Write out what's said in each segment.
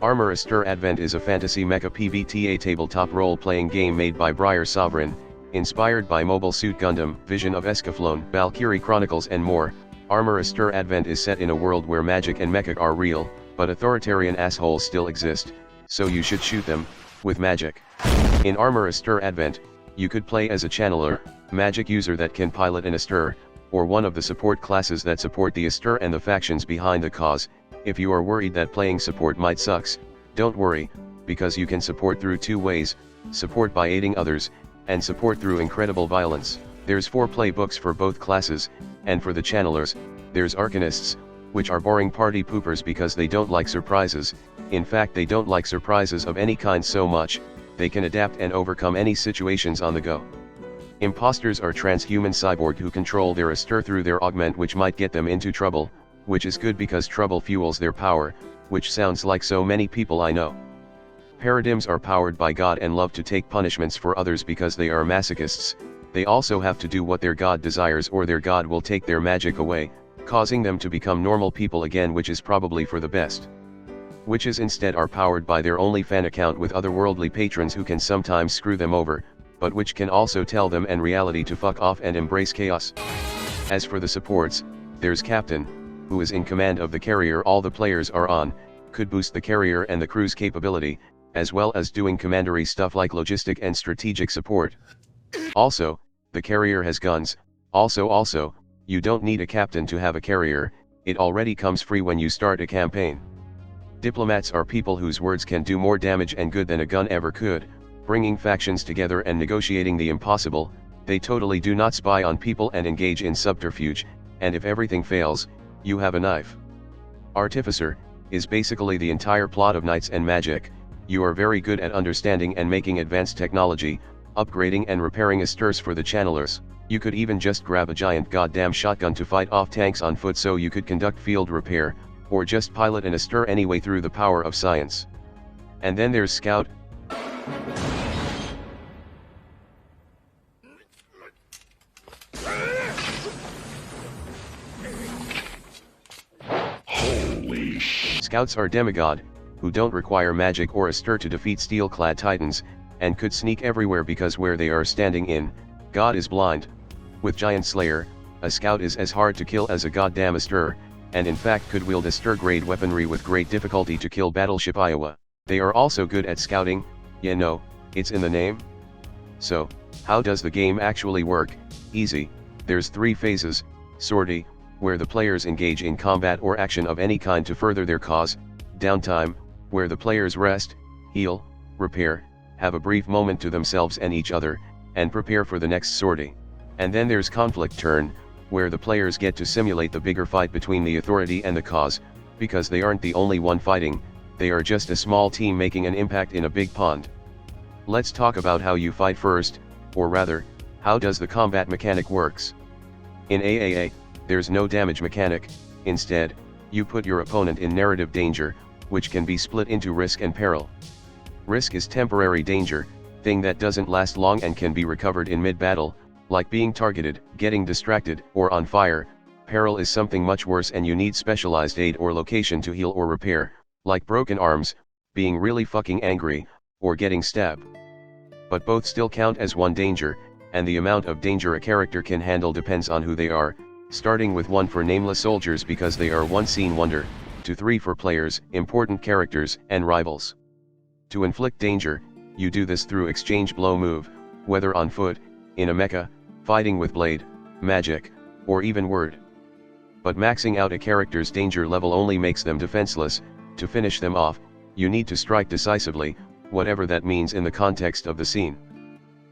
Armour Astir Advent is a fantasy mecha PBTA tabletop role-playing game made by Briar Sovereign, inspired by Mobile Suit Gundam, Vision of Escaflowne, Valkyrie Chronicles and more. Armour Astir Advent is set in a world where magic and mecha are real, but authoritarian assholes still exist, so you should shoot them, with magic. In Armour Astir Advent, you could play as a channeler, magic user that can pilot an Astir, or one of the support classes that support the Astir and the factions behind the cause. If you are worried that playing support might sucks, don't worry, because you can support through two ways, support by aiding others, and support through incredible violence. There's 4 playbooks for both classes, and for the channelers, there's Arcanists, which are boring party poopers because they don't like surprises. In fact, they don't like surprises of any kind so much, they can adapt and overcome any situations on the go. Imposters are transhuman cyborg who control their Astir through their augment, which might get them into trouble, which is good because trouble fuels their power, which sounds like so many people I know. Paradigms are powered by God and love to take punishments for others because they are masochists. They also have to do what their God desires or their God will take their magic away, causing them to become normal people again, which is probably for the best. Witches instead are powered by their OnlyFans account with otherworldly patrons who can sometimes screw them over, but which can also tell them in reality to fuck off and embrace chaos. As for the supports, there's Captain, who is in command of the carrier all the players are on, could boost the carrier and the crew's capability, as well as doing commandery stuff like logistic and strategic support. Also, the carrier has guns. Also, you don't need a captain to have a carrier, it already comes free when you start a campaign. Diplomats are people whose words can do more damage and good than a gun ever could, bringing factions together and negotiating the impossible. They totally do not spy on people and engage in subterfuge, and if everything fails, you have a knife. Artificer is basically the entire plot of Knights and Magic. You are very good at understanding and making advanced technology, upgrading and repairing Astirs for the channelers. You could even just grab a giant goddamn shotgun to fight off tanks on foot so you could conduct field repair, or just pilot an Astir anyway through the power of science. And then there's Scout. Scouts are demigod, who don't require magic or Astir to defeat steel-clad titans, and could sneak everywhere because where they are standing in, God is blind. With Giant Slayer, a scout is as hard to kill as a goddamn Astir, and in fact could wield Astir-grade weaponry with great difficulty to kill Battleship Iowa. They are also good at scouting, you know, it's in the name. So, how does the game actually work? Easy, there's 3 phases: sortie, where the players engage in combat or action of any kind to further their cause; downtime, where the players rest, heal, repair, have a brief moment to themselves and each other, and prepare for the next sortie. And then there's conflict turn, where the players get to simulate the bigger fight between the authority and the cause, because they aren't the only one fighting, they are just a small team making an impact in a big pond. Let's talk about how you fight first, or rather, how does the combat mechanic works. In AAA, there's no damage mechanic. Instead, you put your opponent in narrative danger, which can be split into risk and peril. Risk is temporary danger, thing that doesn't last long and can be recovered in mid-battle, like being targeted, getting distracted, or on fire. Peril is something much worse and you need specialized aid or location to heal or repair, like broken arms, being really fucking angry, or getting stabbed. But both still count as one danger, and the amount of danger a character can handle depends on who they are, starting with 1 for nameless soldiers because they are one scene wonder, to 3 for players, important characters, and rivals. To inflict danger, you do this through exchange blow move, whether on foot, in a mecha, fighting with blade, magic, or even word. But maxing out a character's danger level only makes them defenseless. To finish them off, you need to strike decisively, whatever that means in the context of the scene.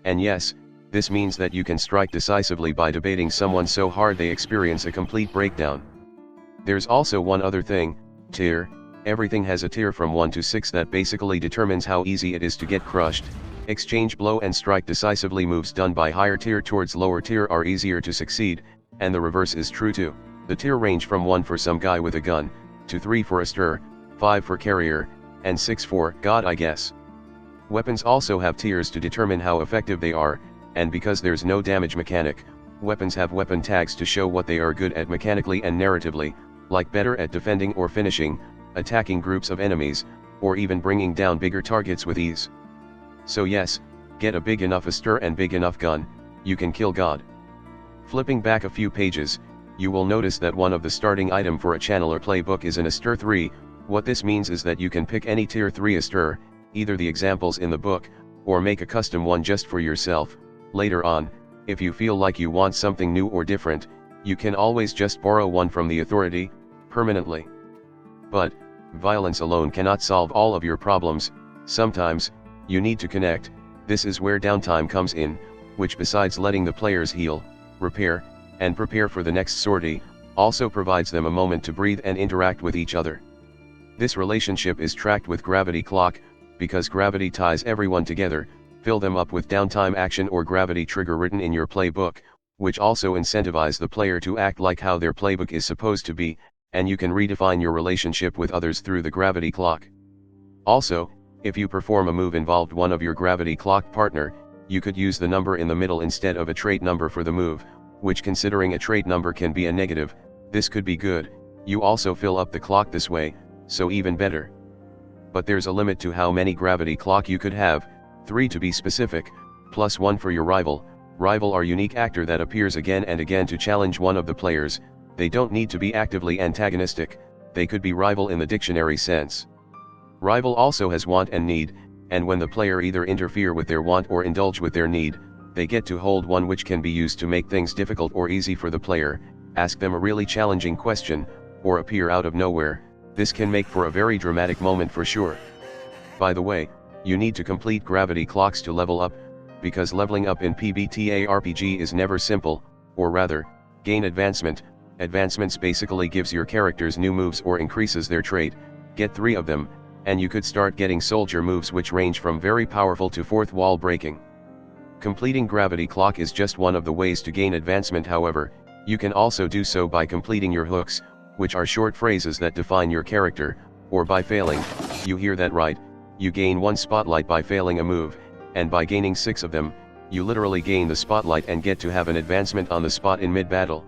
And yes, this means that you can strike decisively by debating someone so hard they experience a complete breakdown. There's also one other thing, tier. Everything has a tier from 1 to 6 that basically determines how easy it is to get crushed. Exchange blow and strike decisively moves done by higher tier towards lower tier are easier to succeed, and the reverse is true too. The tier range from 1 for some guy with a gun, to 3 for Astir, 5 for carrier, and 6 for God I guess. Weapons also have tiers to determine how effective they are, and because there's no damage mechanic, weapons have weapon tags to show what they are good at mechanically and narratively, like better at defending or finishing, attacking groups of enemies, or even bringing down bigger targets with ease. So yes, get a big enough Astir and big enough gun, you can kill God. Flipping back a few pages, you will notice that one of the starting item for a channeler playbook is an Astir 3, what this means is that you can pick any tier 3 Astir, either the examples in the book, or make a custom one just for yourself. Later on, if you feel like you want something new or different, you can always just borrow one from the authority, permanently. But, violence alone cannot solve all of your problems. Sometimes, you need to connect. This is where downtime comes in, which besides letting the players heal, repair, and prepare for the next sortie, also provides them a moment to breathe and interact with each other. This relationship is tracked with gravity clock, because gravity ties everyone together. Fill them up with downtime action or gravity trigger written in your playbook, which also incentivize the player to act like how their playbook is supposed to be, and you can redefine your relationship with others through the gravity clock. Also, if you perform a move involved one of your gravity clock partner, you could use the number in the middle instead of a trait number for the move, which considering a trait number can be a negative, this could be good. You also fill up the clock this way, so even better. But there's a limit to how many gravity clock you could have, 3 to be specific, plus 1 for your rival. Rival are unique actor that appears again and again to challenge one of the players. They don't need to be actively antagonistic, they could be rival in the dictionary sense. Rival also has want and need, and when the player either interfere with their want or indulge with their need, they get to hold one which can be used to make things difficult or easy for the player, ask them a really challenging question, or appear out of nowhere. This can make for a very dramatic moment for sure. By the way, you need to complete gravity clocks to level up, because leveling up in PBTA RPG is never simple, or rather, gain advancement. Advancements basically gives your characters new moves or increases their trait. Get 3 of them, and you could start getting soldier moves which range from very powerful to fourth wall breaking. Completing gravity clock is just one of the ways to gain advancement. However, you can also do so by completing your hooks, which are short phrases that define your character, or by failing. You hear that right, you gain 1 spotlight by failing a move, and by gaining 6 of them, you literally gain the spotlight and get to have an advancement on the spot in mid-battle.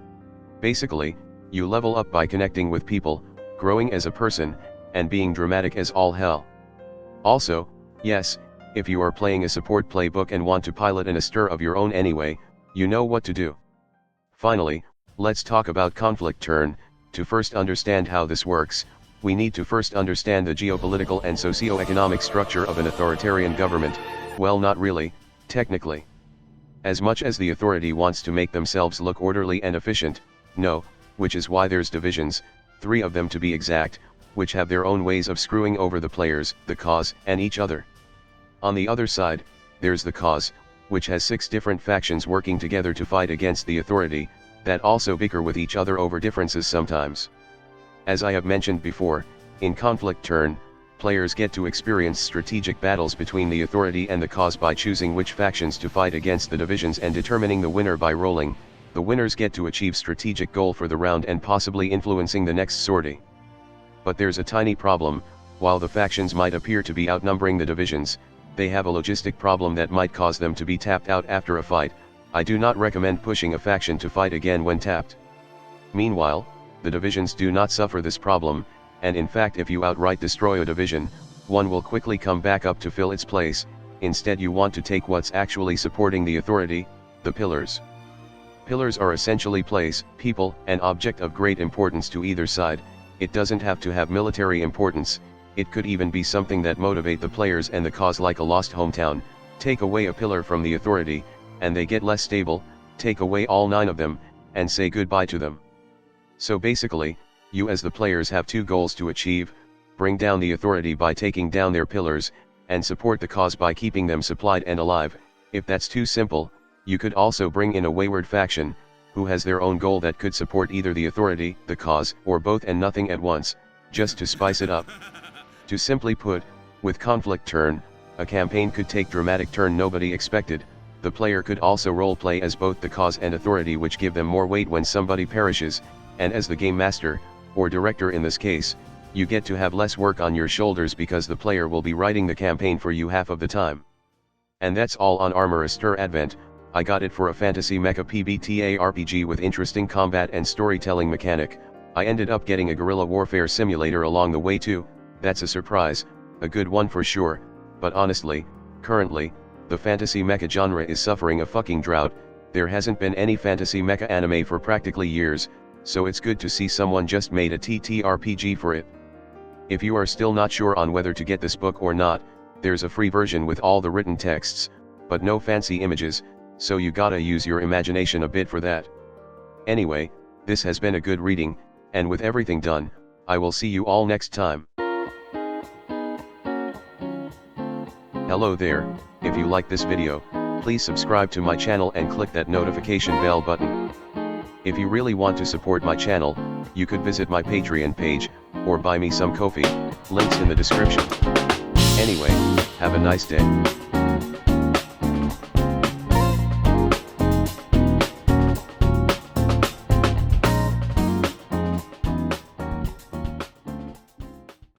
Basically, you level up by connecting with people, growing as a person, and being dramatic as all hell. Also, yes, if you are playing a support playbook and want to pilot an Astir of your own anyway, you know what to do. Finally, let's talk about conflict turn. To first understand how this works, we need to first understand the geopolitical and socio-economic structure of an authoritarian government. Well, not really, technically. As much as the authority wants to make themselves look orderly and efficient, no, which is why there's divisions, 3 of them to be exact, which have their own ways of screwing over the players, the cause, and each other. On the other side, there's the cause, which has 6 different factions working together to fight against the authority, that also bicker with each other over differences sometimes. As I have mentioned before, in conflict turn, players get to experience strategic battles between the authority and the cause by choosing which factions to fight against the divisions and determining the winner by rolling. The winners get to achieve strategic goal for the round and possibly influencing the next sortie. But there's a tiny problem. While the factions might appear to be outnumbering the divisions, they have a logistic problem that might cause them to be tapped out after a fight. I do not recommend pushing a faction to fight again when tapped. Meanwhile, the divisions do not suffer this problem, and in fact if you outright destroy a division, one will quickly come back up to fill its place. Instead you want to take what's actually supporting the authority, the pillars. Pillars are essentially place, people, and object of great importance to either side. It doesn't have to have military importance, it could even be something that motivate the players and the cause, like a lost hometown. Take away a pillar from the authority, and they get less stable. Take away all 9 of them, and say goodbye to them. So basically, you as the players have 2 goals to achieve: bring down the authority by taking down their pillars, and support the cause by keeping them supplied and alive. If that's too simple, you could also bring in a wayward faction, who has their own goal that could support either the authority, the cause, or both and nothing at once, just to spice it up. To simply put, with conflict turn, a campaign could take dramatic turn nobody expected. The player could also roleplay as both the cause and authority, which give them more weight when somebody perishes, and as the game master, or director in this case, you get to have less work on your shoulders because the player will be writing the campaign for you half of the time. And that's all on Armour Astir Advent. I got it for a Fantasy Mecha PBTA RPG with interesting combat and storytelling mechanic. I ended up getting a guerrilla warfare simulator along the way too. That's a surprise, A good one for sure, but honestly, currently, the fantasy mecha genre is suffering a fucking drought. There hasn't been any fantasy mecha anime for practically years, so it's good to see someone just made a TTRPG for it. If you are still not sure on whether to get this book or not, there's a free version with all the written texts, but no fancy images, so you gotta use your imagination a bit for that. Anyway, this has been a good reading, and with everything done, I will see you all next time. Hello there, if you like this video, please subscribe to my channel and click that notification bell button. If you really want to support my channel, you could visit my Patreon page, or buy me some coffee, links in the description. Anyway, have a nice day.